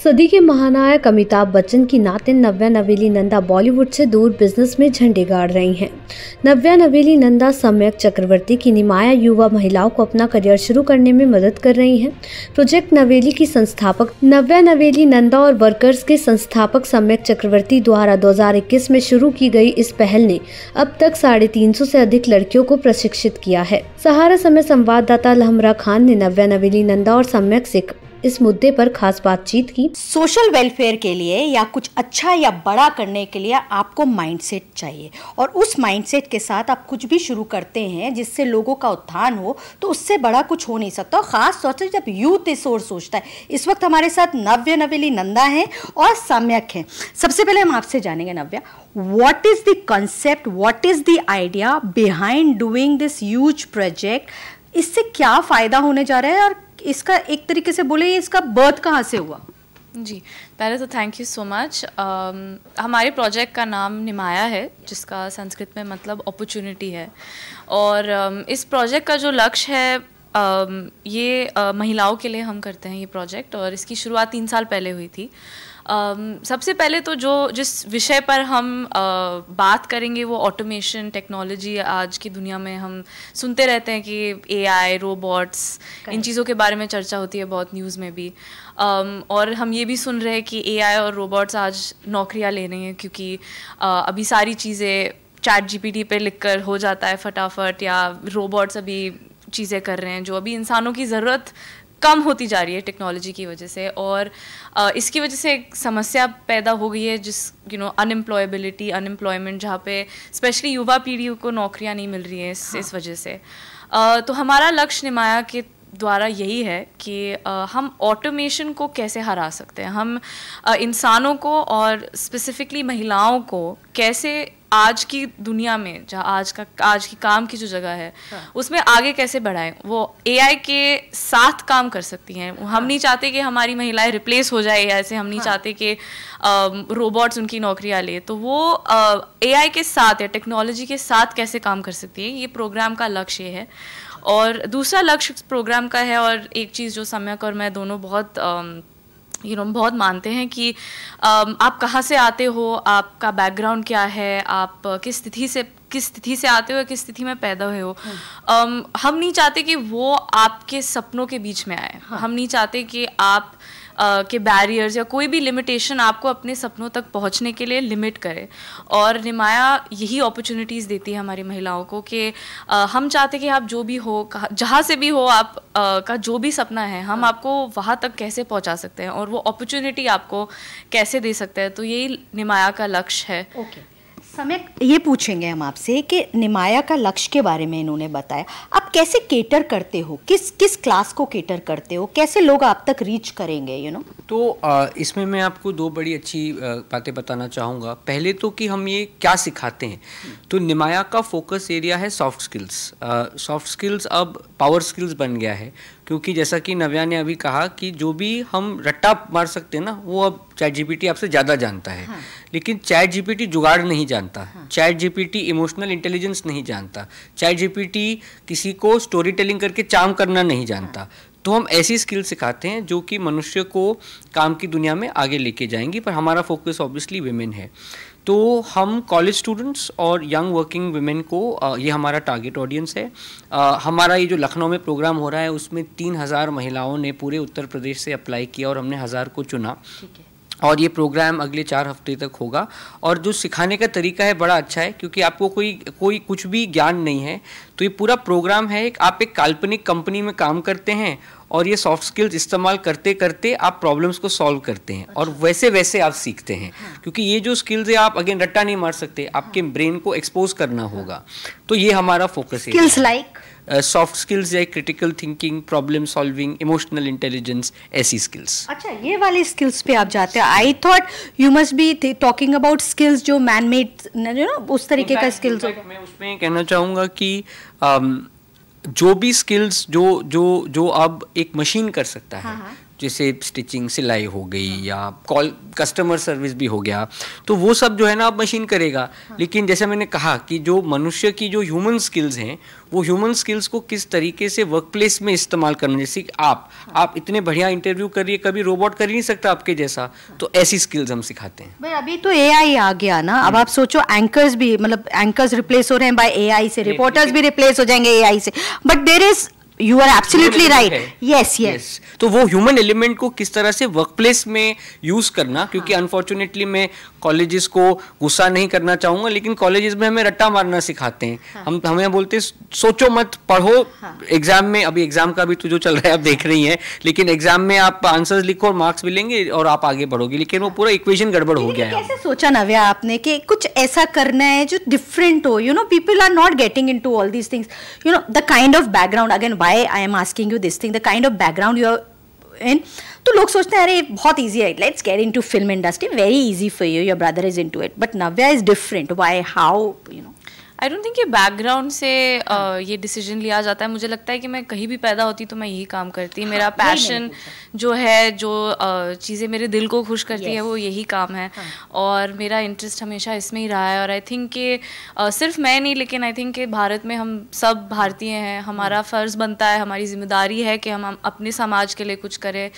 सदी के महानायक अमिताभ बच्चन की नातिन नव्या नवेली नंदा बॉलीवुड से दूर बिजनेस में झंडे गाड़ रही हैं। नव्या नवेली नंदा सम्यक चक्रवर्ती की निमाया युवा महिलाओं को अपना करियर शुरू करने में मदद कर रही हैं। प्रोजेक्ट नवेली की संस्थापक नव्या नवेली नंदा और वर्कर्स के संस्थापक सम्यक चक्रवर्ती द्वारा 2021 में शुरू की गई इस पहल ने अब तक 350 से अधिक लड़कियों को प्रशिक्षित किया है। सहारा समय संवाददाता लहमरा खान ने नव्या नवेली नंदा और सम्यक से इस मुद्दे पर खास बातचीत की। सोशल वेलफेयर के लिए या कुछ अच्छा या बड़ा करने के लिए आपको माइंडसेट चाहिए, और उस माइंडसेट के साथ आप कुछ भी शुरू करते हैं जिससे लोगों का उत्थान हो, तो उससे बड़ा कुछ हो नहीं सकता। खास तौर से जब यूथ इस ओर सोचता है। इस वक्त हमारे साथ नव्या नवेली नंदा हैं और सम्यक हैं। सबसे पहले हम आपसे जानेंगे Navya, what is the concept, what is the idea behind doing this huge project? इससे क्या फायदा होने जा रहा है और इसका एक तरीके से बोले इसका बर्थ कहाँ से हुआ? जी, पहले तो थैंक यू सो मच। हमारे प्रोजेक्ट का नाम निमाया है, जिसका संस्कृत में मतलब अपॉर्चुनिटी है। और इस प्रोजेक्ट का जो लक्ष्य है, ये महिलाओं के लिए हम करते हैं ये प्रोजेक्ट, और इसकी शुरुआत 3 साल पहले हुई थी। सबसे पहले तो जिस विषय पर हम बात करेंगे वो ऑटोमेशन टेक्नोलॉजी। आज की दुनिया में हम सुनते रहते हैं कि एआई, रोबोट्स, इन चीज़ों के बारे में चर्चा होती है बहुत न्यूज़ में भी। और हम ये भी सुन रहे हैं कि एआई और रोबोट्स आज नौकरियां ले रही हैं, क्योंकि अभी सारी चीज़ें चैट जीपीटी पे लिखकर हो जाता है फटाफट, या रोबोट्स अभी चीज़ें कर रहे हैं जो अभी इंसानों की ज़रूरत कम होती जा रही है टेक्नोलॉजी की वजह से। और इसकी वजह से एक समस्या पैदा हो गई है, जिस अनएम्प्लॉयमेंट, जहाँ पे स्पेशली युवा पीढ़ी को नौकरियां नहीं मिल रही हैं इस वजह से। तो हमारा लक्ष्य निमाया के द्वारा यही है कि हम ऑटोमेशन को कैसे हरा सकते हैं, हम इंसानों को और स्पेसिफिकली महिलाओं को कैसे आज की दुनिया में, जहाँ आज की काम की जो जगह है, उसमें आगे कैसे बढ़ाएं। वो एआई के साथ काम कर सकती हैं। हम नहीं चाहते कि हमारी महिलाएं रिप्लेस हो जाए, ऐसे हम नहीं चाहते कि रोबोट्स उनकी नौकरियां ले। तो वो एआई के साथ या टेक्नोलॉजी के साथ कैसे काम कर सकती है, ये प्रोग्राम का लक्ष्य है। और दूसरा लक्ष्य प्रोग्राम का है, और एक चीज़ जो सम्यक और मैं दोनों बहुत बहुत मानते हैं कि आप कहाँ से आते हो, आपका बैकग्राउंड क्या है, आप किस स्थिति से आते हो, किस स्थिति में पैदा हुए हो। हम नहीं चाहते कि वो आपके सपनों के बीच में आए। हम नहीं चाहते कि आप के बैरियर्स या कोई भी लिमिटेशन आपको अपने सपनों तक पहुंचने के लिए लिमिट करे। और निमाया यही अपॉर्चुनिटीज़ देती है हमारी महिलाओं को कि हम चाहते कि आप जो भी हो, जहाँ से भी हो, आप का जो भी सपना है, हम आपको वहाँ तक कैसे पहुँचा सकते हैं और वो अपॉर्चुनिटी आपको कैसे दे सकते हैं। तो यही निमाया का लक्ष्य है। ओके, सम्यक, ये पूछेंगे हम आपसे कि निमाया का लक्ष्य के बारे में इन्होंने बताया। आप कैसे केटर करते हो, किस क्लास को केटर करते हो, कैसे लोग आप तक रीच करेंगे? तो इसमें मैं आपको 2 बड़ी अच्छी बातें बताना चाहूँगा। पहले तो कि हम ये क्या सिखाते हैं। तो निमाया का फोकस एरिया है सॉफ्ट स्किल्स। सॉफ्ट स्किल्स अब पावर स्किल्स बन गया है, क्योंकि जैसा कि नव्या ने अभी कहा कि जो भी हम रट्टा मार सकते हैं ना, वो अब चैट जीपीटी आपसे ज़्यादा जानता है। लेकिन चैट जीपीटी जुगाड़ नहीं जानता। चैट जीपीटी इमोशनल इंटेलिजेंस नहीं जानता। चैट जीपीटी किसी को स्टोरी टेलिंग करके चार्म करना नहीं जानता। तो हम ऐसी स्किल सिखाते हैं जो कि मनुष्य को काम की दुनिया में आगे लेके जाएंगी। पर हमारा फोकस ऑब्वियसली विमेन है। तो हम कॉलेज स्टूडेंट्स और यंग वर्किंग वुमेन को, ये हमारा टारगेट ऑडियंस है। हमारा ये जो लखनऊ में प्रोग्राम हो रहा है, उसमें 3000 महिलाओं ने पूरे उत्तर प्रदेश से अप्लाई किया और हमने 1000 को चुना। और ये प्रोग्राम अगले 4 हफ्ते तक होगा। और जो सिखाने का तरीका है बड़ा अच्छा है, क्योंकि आपको कोई कुछ भी ज्ञान नहीं है। तो ये पूरा प्रोग्राम है, आप एक काल्पनिक कंपनी में काम करते हैं और ये सॉफ्ट स्किल्स इस्तेमाल करते करते आप प्रॉब्लम्स को सॉल्व करते हैं। और वैसे वैसे आप सीखते हैं, क्योंकि ये जो स्किल्स है आप अगेन रट्टा नहीं मार सकते, आपके ब्रेन को एक्सपोज करना होगा। तो ये हमारा फोकस है। स्किल्स लाइक सॉफ्ट स्किल्स या critical thinking, problem solving, emotional intelligence, ऐसी स्किल्स। अच्छा, ये वाली स्किल्स पे आप जाते हैं। I thought you must be talking about skills जो मैन मेड, उस तरीके का स्किल्स। मैं उसमें कहना चाहूँगा कि जो भी स्किल्स जो अब एक मशीन कर सकता है, जैसे स्टिचिंग, सिलाई हो गई या कॉल कस्टमर सर्विस भी हो गया, तो वो सब जो है ना अब मशीन करेगा। लेकिन जैसे मैंने कहा कि जो मनुष्य की जो ह्यूमन स्किल्स हैं, वो ह्यूमन स्किल्स को किस तरीके से वर्क प्लेस में इस्तेमाल करना, जैसे कि आप इतने बढ़िया इंटरव्यू कर रही है, कभी रोबोट कर ही नहीं सकता आपके जैसा, तो ऐसी स्किल्स हम सिखाते हैं। भाई अभी तो एआई आ गया ना, अब आप सोचो एंकर्स भी, मतलब एंकर्स रिप्लेस हो रहे हैं बाय एआई से, रिपोर्टर्स भी रिप्लेस हो जाएंगे एआई से, but there is, you are absolutely right, yes. तो वो ह्यूमन एलिमेंट को किस तरह से वर्क प्लेस में यूज करना, क्योंकि अनफॉर्चुनेटली मैं कॉलेजेस को गुस्सा नहीं करना चाहूंगा, लेकिन कॉलेजेस में हमें रट्टा मारना सिखाते हैं। हम हमें बोलते हैं सोचो मत, पढ़ो, एग्जाम में, अभी एग्जाम का भी तो जो चल रहा है आप देख रही हैं, लेकिन एग्जाम में आप आंसर्स लिखो और मार्क्स मिलेंगे और आप आगे बढ़ोगे, लेकिन वो पूरा इक्वेशन गड़बड़ हो गया है। कैसे सोचा नव्या आपने कि कुछ ऐसा करना है जो डिफरेंट हो, you know, people are not getting into all these things, you know, the kind of background, again why I am asking you this thing, the kind of background you are in, तो लोग सोचते हैं अरे बहुत easy है, let's get into film industry, very easy for you, your brother is into it, but Navya is different, why, how, you know? I don't think ये background से ये डिसीजन लिया जाता है। मुझे लगता है कि मैं कहीं भी पैदा होती तो मैं यही काम करती। मेरा पैशन जो है, जो चीज़ें मेरे दिल को खुश करती है, वो यही काम है, और मेरा इंटरेस्ट हमेशा इसमें ही रहा है। और आई थिंक कि सिर्फ मैं नहीं, लेकिन आई थिंक कि भारत में हम सब भारतीय हैं, हमारा फ़र्ज़ बनता है, हमारी जिम्मेदारी है कि हम अपने समाज के लिए कुछ करें।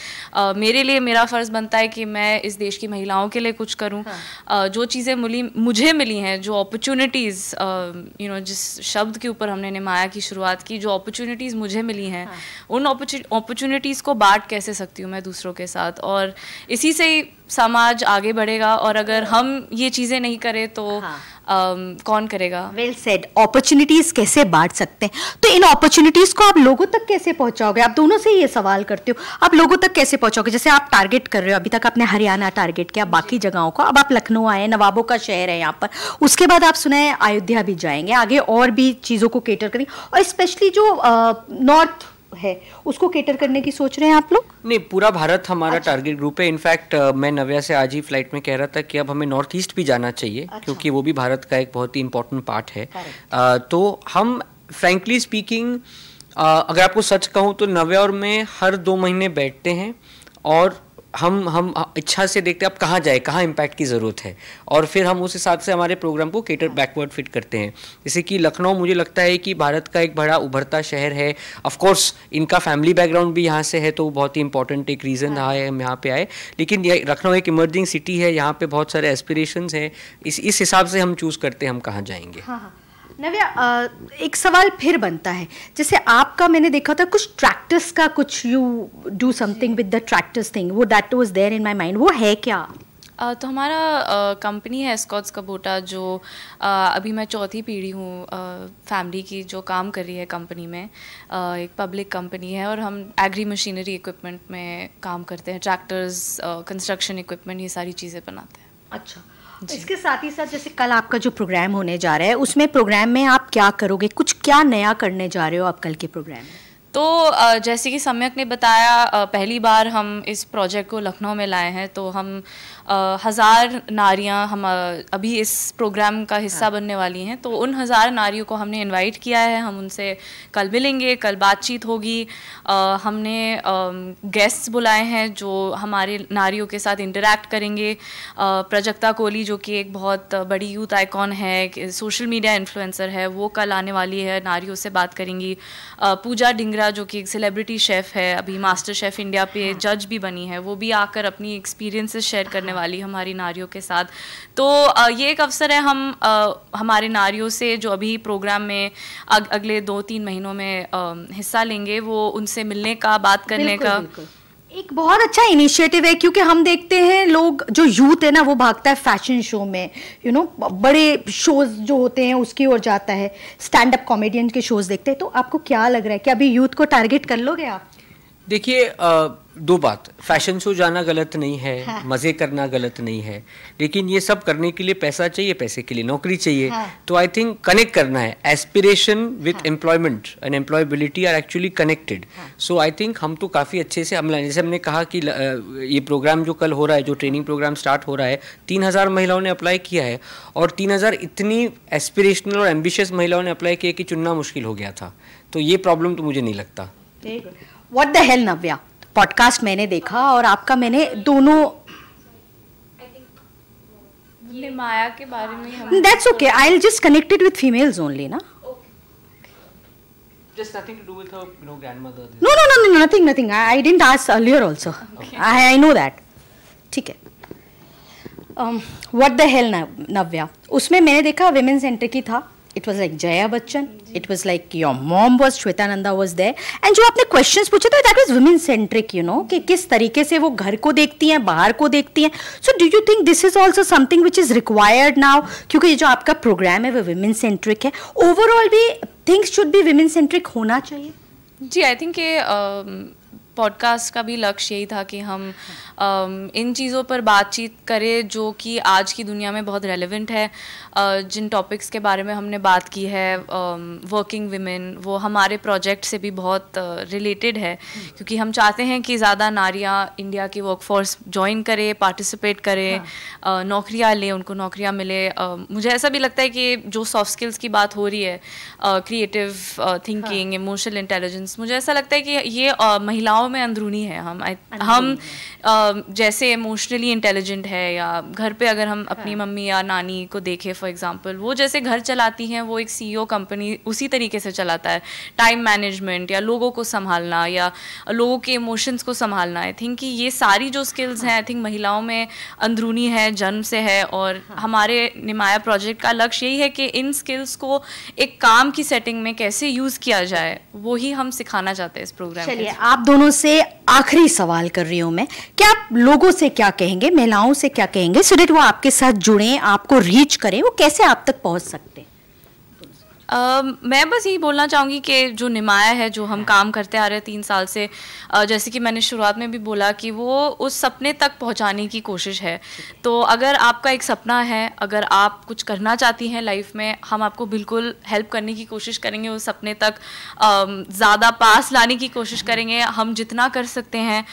मेरे लिए मेरा फ़र्ज़ बनता है कि मैं इस देश की महिलाओं के लिए कुछ करूँ। जो चीज़ें मुझे मिली हैं, जो अपॉर्चुनिटीज़, यू नो, जिस शब्द के ऊपर हमने निमाया की शुरुआत की, जो अपॉर्चुनिटीज़ मुझे मिली हैं, उन अपॉर्चुनिटीज़ को बांट कैसे सकती हूँ मैं दूसरों के साथ, और इसी से ही समाज आगे बढ़ेगा। और अगर हम ये चीज़ें नहीं करें तो कौन करेगा? Well said. अपॉर्चुनिटीज़ कैसे बांट सकते हैं, तो इन अपॉर्चुनिटीज़ को आप लोगों तक कैसे पहुंचाओगे? आप दोनों से ये सवाल करते हो, आप लोगों तक कैसे पहुंचाओगे? जैसे आप टारगेट कर रहे हो, अभी तक आपने हरियाणा टारगेट किया, बाकी जगहों को, अब आप लखनऊ आए, नवाबों का शहर है यहाँ पर, उसके बाद आप सुना है अयोध्या भी जाएंगे, आगे और भी चीज़ों को केटर करेंगे, और स्पेशली जो नॉर्थ है उसको केटर करने की सोच रहे हैं आप लोग? नहीं, पूरा भारत हमारा टारगेट ग्रुप है। इनफैक्ट मैं नव्या से आज ही फ्लाइट में कह रहा था कि अब हमें नॉर्थ ईस्ट भी जाना चाहिए, क्योंकि वो भी भारत का एक बहुत ही इंपॉर्टेंट पार्ट है। तो हम फ्रैंकली स्पीकिंग, अगर आपको सच कहूँ तो नव्या और मैं हर 2 महीने बैठते हैं और हम इच्छा से देखते हैं अब कहाँ जाए, कहाँ इम्पैक्ट की ज़रूरत है, और फिर हम उस हिसाब से हमारे प्रोग्राम को केटर बैकवर्ड फिट करते हैं। जैसे कि लखनऊ मुझे लगता है कि भारत का एक बड़ा उभरता शहर है। ऑफ कोर्स इनका फैमिली बैकग्राउंड भी यहाँ से है, तो बहुत ही इंपॉर्टेंट एक रीज़न रहा है हम यहाँ पे आए, लेकिन लखनऊ एक इमर्जिंग सिटी है, यहाँ पे बहुत सारे एस्पिरेशंस हैं, इस हिसाब से हम चूज़ करते हैं हम कहाँ जाएंगे। नव्या, एक सवाल फिर बनता है, जैसे आपका मैंने देखा था कुछ ट्रैक्टर्स का, कुछ you do something with the tractors thing, वो that was there in my mind, वो है क्या? तो हमारा कंपनी है एस्कॉट्स कबोटा, जो अभी मैं चौथी पीढ़ी हूँ फैमिली की जो काम कर रही है कंपनी में। एक पब्लिक कंपनी है और हम एग्री मशीनरी इक्विपमेंट में काम करते हैं, ट्रैक्टर्स, कंस्ट्रक्शन इक्विपमेंट, ये सारी चीज़ें बनाते हैं। अच्छा, इसके साथ ही साथ जैसे कल आपका जो प्रोग्राम होने जा रहा है, उसमें प्रोग्राम में आप क्या करोगे, कुछ क्या नया करने जा रहे हो आप कल के प्रोग्राम में? तो जैसे कि सम्यक ने बताया, पहली बार हम इस प्रोजेक्ट को लखनऊ में लाए हैं, तो हम 1000 नारियां हम अभी इस प्रोग्राम का हिस्सा बनने वाली हैं। तो उन 1000 नारियों को हमने इनवाइट किया है, हम उनसे कल मिलेंगे, कल बातचीत होगी। हमने गेस्ट्स बुलाए हैं जो हमारे नारियों के साथ इंटरैक्ट करेंगे। प्रजक्ता कोहली जो कि एक बहुत बड़ी यूथ आइकॉन है, सोशल मीडिया इन्फ्लुएंसर है, वो कल आने वाली है, नारियों से बात करेंगी। पूजा डिंगरा जो कि एक सेलिब्रिटी शेफ़ है, अभी मास्टर शेफ़ इंडिया पे जज भी बनी है, वो भी आकर अपनी एक्सपीरियंसेस शेयर करने वाली हमारी नारियों के साथ। तो ये एक अवसर है, हम हमारे नारियों से जो अभी प्रोग्राम में अगले 2-3 महीनों में हिस्सा लेंगे, वो उनसे मिलने का, बात करने का एक बहुत अच्छा इनिशिएटिव है। क्योंकि हम देखते हैं लोग, जो यूथ है ना, वो भागता है फैशन शो में, यू नो, बड़े शोज जो होते हैं उसकी ओर जाता है, स्टैंड अप कॉमेडियन के शोज देखते हैं। तो आपको क्या लग रहा है कि अभी यूथ को टारगेट कर लोगे आप? देखिए, 2 बात, फैशन शो जाना गलत नहीं है, मज़े करना गलत नहीं है, लेकिन ये सब करने के लिए पैसा चाहिए, पैसे के लिए नौकरी चाहिए। तो आई थिंक कनेक्ट करना है, aspiration with employment and employability are actually connected. So I think हम तो काफ़ी अच्छे से जैसे हमने कहा कि ये प्रोग्राम जो कल हो रहा है, जो ट्रेनिंग प्रोग्राम स्टार्ट हो रहा है, 3000 महिलाओं ने अप्लाई किया है, और 3000 इतनी एस्पिरेशनल और एम्बिशियस महिलाओं ने अप्लाई किया कि चुनना मुश्किल हो गया था। तो ये प्रॉब्लम तो मुझे नहीं लगता। What the hell, Navya, podcast मैंने देखा और आपका मैंने दोनों। निमाया के बारे में हम that's okay, I will just connected with females only ना। Just nothing to do with her, grandmother. No, nothing. I didn't ask earlier also. Okay. I know that. ठीक है. What the hell, नव्या? उसमें मैंने देखा women centric ही था. It was like Jaya Bachchan. It was like your mom was, Shweta Nanda was there. And जो आपने questions पूछे थे, that was women centric, कि किस तरीके से वो घर को देखती हैं, बाहर को देखती हैं. So do you think this is also something which is required now? क्योंकि ये जो आपका प्रोग्राम है वो women centric है. Overall भी things should be women centric होना चाहिए. जी, आई थिंक कि पॉडकास्ट का भी लक्ष्य यही था कि हम इन चीज़ों पर बातचीत करें जो कि आज की दुनिया में बहुत रेलेवेंट है. जिन टॉपिक्स के बारे में हमने बात की है, वर्किंग विमेन, वो हमारे प्रोजेक्ट से भी बहुत रिलेटेड है, क्योंकि हम चाहते हैं कि ज़्यादा नारियाँ इंडिया की वर्कफोर्स ज्वाइन करें, पार्टिसिपेट करें, नौकरियाँ लें, उनको नौकरियाँ मिले. मुझे ऐसा भी लगता है कि जो सॉफ्ट स्किल्स की बात हो रही है, क्रिएटिव थिंकिंग, इमोशनल इंटेलिजेंस, मुझे ऐसा लगता है कि ये महिलाओं में अंदरूनी है. हम जैसे इमोशनली इंटेलिजेंट है, या घर पे अगर हम अपनी मम्मी या नानी को देखें फॉर एग्जांपल, वो जैसे घर चलाती हैं, वो एक सीईओ कंपनी उसी तरीके से चलाता है. टाइम मैनेजमेंट या लोगों को संभालना या लोगों के इमोशंस को संभालना, आई थिंक कि ये सारी जो स्किल्स हैं, आई थिंक महिलाओं में अंदरूनी है, जन्म से है. और हमारे निमाया प्रोजेक्ट का लक्ष्य यही है कि इन स्किल्स को एक काम की सेटिंग में कैसे यूज़ किया जाए, वो ही हम सिखाना चाहते हैं इस प्रोग्राम. चलिए, आप दोनों से आखिरी सवाल कर रही हूँ मैं, क्या आप लोगों से क्या कहेंगे, महिलाओं से क्या कहेंगे, सो दैट वो आपके साथ जुड़ें, आपको रीच करें, वो कैसे आप तक पहुंच सकते हैं? मैं बस यही बोलना चाहूँगी कि जो निमाया है, जो हम काम करते आ रहे हैं 3 साल से, जैसे कि मैंने शुरुआत में भी बोला कि वो उस सपने तक पहुँचाने की कोशिश है. तो अगर आपका एक सपना है, अगर आप कुछ करना चाहती हैं लाइफ में, हम आपको बिल्कुल हेल्प करने की कोशिश करेंगे, उस सपने तक ज़्यादा पास लाने की कोशिश करेंगे. हम जितना कर सकते हैं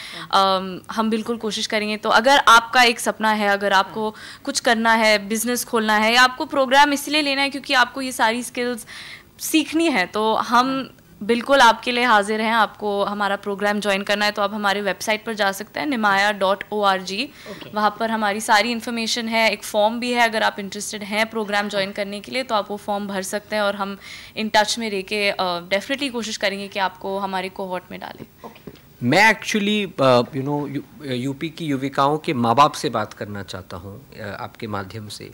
हम बिल्कुल कोशिश करेंगे. तो अगर आपका एक सपना है, अगर आपको कुछ करना है, बिजनेस खोलना है, या आपको प्रोग्राम इसलिए लेना है क्योंकि आपको ये सारी स्किल्स सीखनी है, तो हम बिल्कुल आपके लिए हाजिर हैं. आपको हमारा प्रोग्राम ज्वाइन करना है तो आप हमारे वेबसाइट पर जा सकते हैं, nimaya.org. वहाँ पर हमारी सारी इन्फॉर्मेशन है. एक फॉर्म भी है, अगर आप इंटरेस्टेड हैं प्रोग्राम ज्वाइन करने के लिए तो आप वो फॉर्म भर सकते हैं, और हम इन टच में रह के डेफिनेटली कोशिश करेंगे कि आपको हमारे कोहॉर्ट में डालें. मैं एक्चुअली यूपी की युविकाओं के माँ बाप से बात करना चाहता हूँ आपके माध्यम से,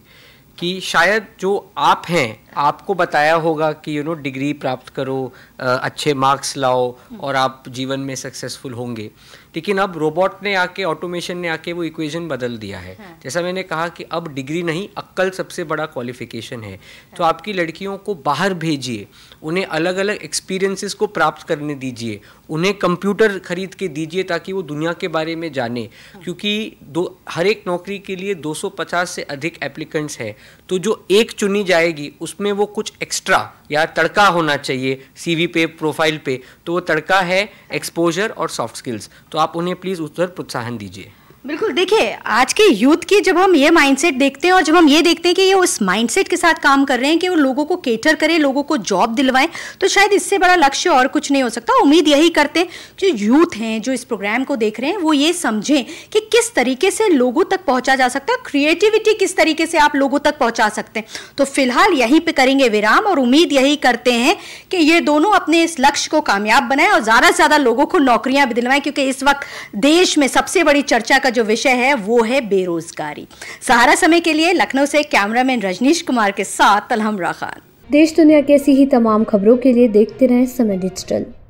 कि शायद जो आप हैं, आपको बताया होगा कि डिग्री प्राप्त करो, अच्छे मार्क्स लाओ और आप जीवन में सक्सेसफुल होंगे. लेकिन अब रोबोट ने आके, ऑटोमेशन ने आके वो इक्वेशन बदल दिया है. जैसा मैंने कहा कि अब डिग्री नहीं, अक्ल सबसे बड़ा क्वालिफिकेशन है. तो आपकी लड़कियों को बाहर भेजिए, उन्हें अलग अलग एक्सपीरियंसेस को प्राप्त करने दीजिए, उन्हें कंप्यूटर खरीद के दीजिए ताकि वो दुनिया के बारे में जाने. क्योंकि हर एक नौकरी के लिए 250 से अधिक एप्लीकेंट्स हैं. तो जो एक चुनी जाएगी उसमें वो कुछ एक्स्ट्रा या तड़का होना चाहिए सीवी पे, प्रोफाइल पे. तो वो तड़का है एक्सपोजर और सॉफ्ट स्किल्स. तो आप उन्हें प्लीज़ उस पर प्रोत्साहन दीजिए. बिल्कुल. देखिए, आज के यूथ की जब हम ये माइंडसेट देखते हैं और जब हम ये देखते हैं कि ये उस माइंडसेट के साथ काम कर रहे हैं कि वो लोगों को केटर करें, लोगों को जॉब दिलवाएं, तो शायद इससे बड़ा लक्ष्य और कुछ नहीं हो सकता. उम्मीद यही करते हैं जो यूथ हैं, जो इस प्रोग्राम को देख रहे हैं, वो ये समझें कि किस तरीके से लोगों तक पहुंचा जा सकता है, क्रिएटिविटी किस तरीके से आप लोगों तक पहुंचा सकते हैं. तो फिलहाल यहीं पर करेंगे विराम, और उम्मीद यही करते हैं कि ये दोनों अपने इस लक्ष्य को कामयाब बनाएं और ज़्यादा से ज़्यादा लोगों को नौकरियां भी दिलवाएं, क्योंकि इस वक्त देश में सबसे बड़ी चर्चा का जो विषय है वो है बेरोजगारी. सहारा समय के लिए लखनऊ से कैमरामैन रजनीश कुमार के साथ तलहमरा खान. देश दुनिया की ऐसी ही तमाम खबरों के लिए देखते रहें समय डिजिटल.